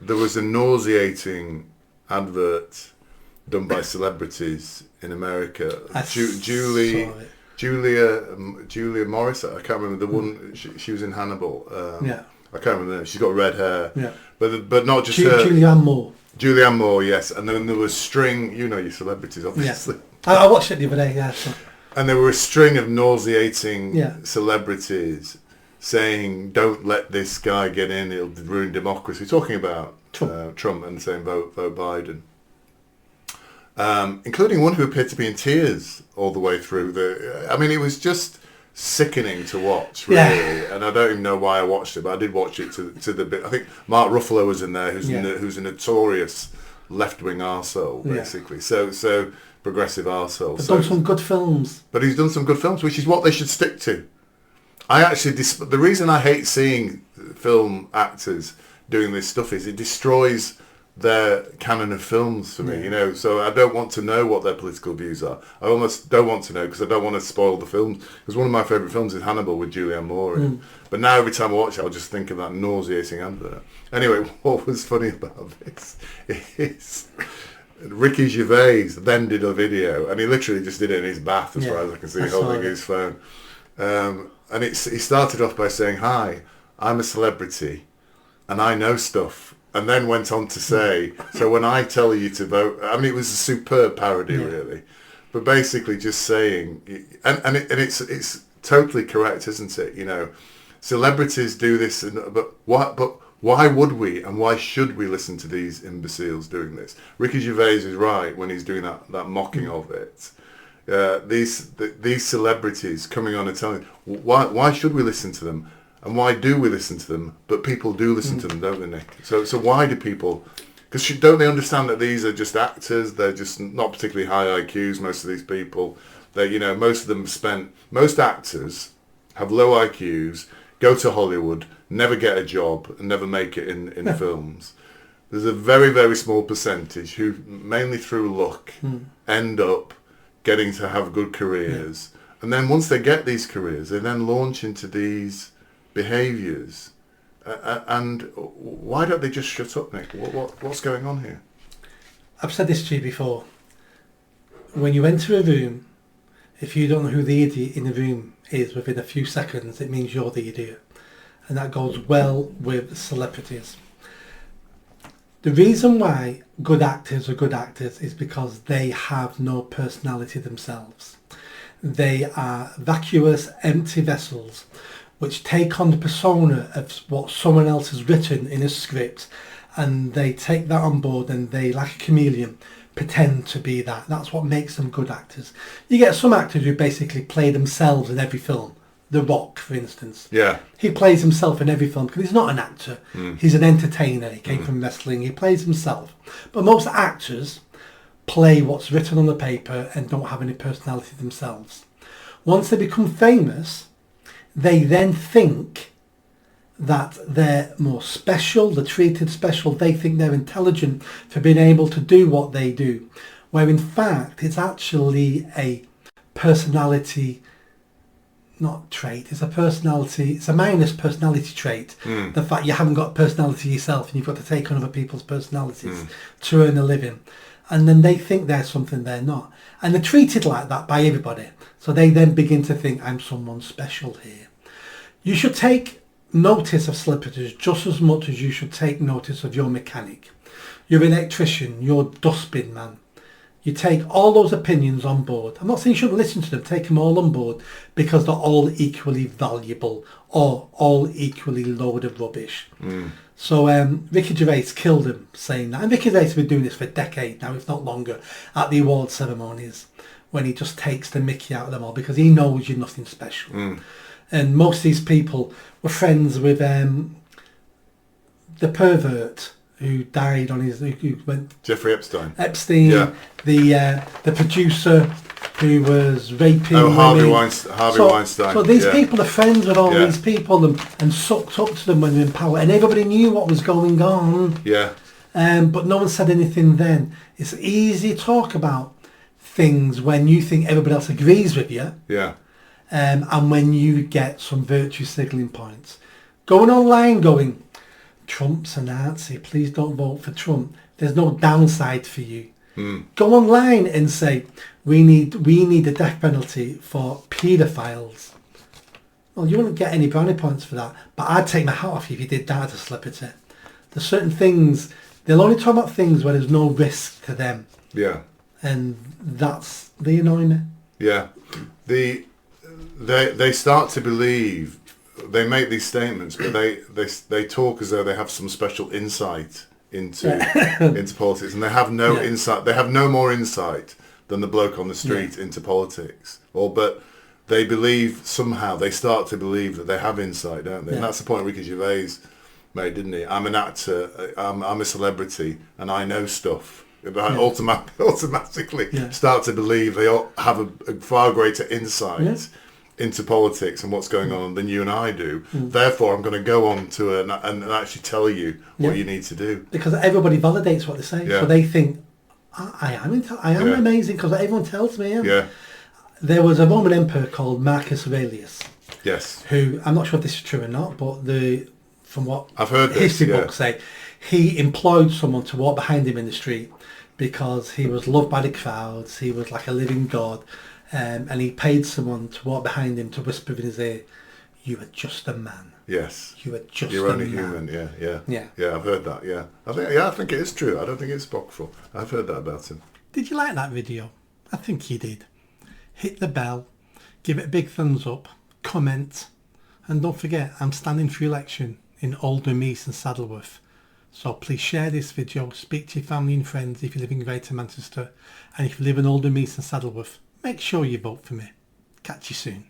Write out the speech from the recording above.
there was a nauseating advert done by celebrities in America. Julia Morris, I can't remember the one. She was in Hannibal. I can't remember. She's got red hair. Yeah. But not just her. Julianne Moore. Julianne Moore, yes. And then there was string. You know your celebrities, obviously. Yeah. I watched it the other day. Yeah. So. And there were a string of nauseating celebrities saying, "Don't let this guy get in; it'll ruin democracy." Talking about Trump and saying vote Biden, including one who appeared to be in tears all the way through. I mean, it was just sickening to watch, really. Yeah. And I don't even know why I watched it, but I did watch it to the bit. I think Mark Ruffalo was in there, who's a notorious left-wing arsehole, basically. So progressive arsehole. He's done some good films. But he's done some good films, which is what they should stick to. I actually, the reason I hate seeing film actors doing this stuff is it destroys their canon of films for me, so I don't want to know what their political views are. I almost don't want to know because I don't want to spoil the films. Because one of my favourite films is Hannibal with Julianne Moore in. But now every time I watch it, I'll just think of that nauseating advert. Anyway, what was funny about this is Ricky Gervais then did a video, and he literally just did it in his bath, as far as I can see, holding his phone. And he started off by saying, "Hi, I'm a celebrity, and I know stuff." And then went on to say, "So when I tell you to vote," I mean, it was a superb parody, really. But basically, just saying, and it's totally correct, isn't it? Celebrities do this, but why would we and why should we listen to these imbeciles doing this? Ricky Gervais is right when he's doing that mocking of it. These celebrities coming on and telling, why should we listen to them? And why do we listen to them? But people do listen to them, don't they, Nick? So why do people... Because don't they understand that these are just actors? They're just not particularly high IQs, most of these people. Most of them most actors have low IQs, go to Hollywood, never get a job, and never make it in films. There's a very, very small percentage who, mainly through luck, end up getting to have good careers. Yeah. And then once they get these careers, they then launch into these behaviours. And why don't they just shut up, Nick? What's going on here? I've said this to you before. When you enter a room, if you don't know who the idiot in the room is within a few seconds, it means you're the idiot. And that goes well with celebrities. The reason why good actors are good actors is because they have no personality themselves. They are vacuous, empty vessels which take on the persona of what someone else has written in a script, and they take that on board and they, like a chameleon, pretend to be that. That's what makes them good actors. You get some actors who basically play themselves in every film. The Rock, for instance. Yeah. He plays himself in every film because he's not an actor. He's an entertainer. He came from wrestling. He plays himself. But most actors play what's written on the paper and don't have any personality themselves. Once they become famous, they then think that they're more special, they're treated special, they think they're intelligent for being able to do what they do, where in fact it's actually a personality, not trait, it's a minus personality trait. The fact you haven't got personality yourself and you've got to take on other people's personalities to earn a living. And then they think they're something they're not. And they're treated like that by everybody. So they then begin to think, I'm someone special here. You should take notice of celebrities just as much as you should take notice of your mechanic, your electrician, your dustbin man. You take all those opinions on board. I'm not saying you shouldn't listen to them, take them all on board because they're all equally valuable or all equally load of rubbish. So Ricky Gervais killed him saying that. And Ricky Gervais has been doing this for a decade now, if not longer, at the award ceremonies when he just takes the mickey out of them all because he knows you're nothing special. And most of these people were friends with the pervert who died on his... who went Jeffrey Epstein. The producer who was raping Harvey Weinstein. So these people are friends with all these people and sucked up to them when they're in power. And everybody knew what was going on. Yeah. But no one said anything then. It's easy to talk about things when you think everybody else agrees with you. Yeah. And when you get some virtue signalling points. Going online going, Trump's a Nazi, please don't vote for Trump. There's no downside for you. Go online and say, we need a death penalty for paedophiles. Well, you wouldn't get any brownie points for that, but I'd take my hat off if you did that as a celebrity. There's certain things, they'll only talk about things where there's no risk to them. Yeah. And they annoy me. Yeah. They start to believe, they make these statements, but they talk as though they have some special insight into politics, and they have no insight. They have no more insight than the bloke on the street into politics. But they believe somehow, they start to believe that they have insight, don't they? And that's the point Ricky Gervais made, didn't he? I'm an actor, I'm a celebrity, and I know stuff. Automatically start to believe they all have a far greater insight into politics and what's going on than you and I do. Therefore, I'm going to go on to and actually tell you what you need to do. Because everybody validates what they say. So they think, I am amazing because everyone tells me I am. Yeah. There was a Roman emperor called Marcus Aurelius. Yes. Who, I'm not sure if this is true or not, but from what I've heard history books say, he employed someone to walk behind him in the street because he was loved by the crowds. He was like a living god. And he paid someone to walk behind him to whisper in his ear, "You are just a man." Yes. You are just You're a only man. human. Yeah. Yeah. I've heard that. Yeah. I think it is true. I don't think it's apocryphal. I've heard that about him. Did you like that video? I think you did. Hit the bell, give it a big thumbs up, comment, and don't forget, I'm standing for election in Oldham East and Saddleworth. So please share this video, speak to your family and friends if you live in Greater Manchester, and if you live in Oldham East and Saddleworth, make sure you vote for me. Catch you soon.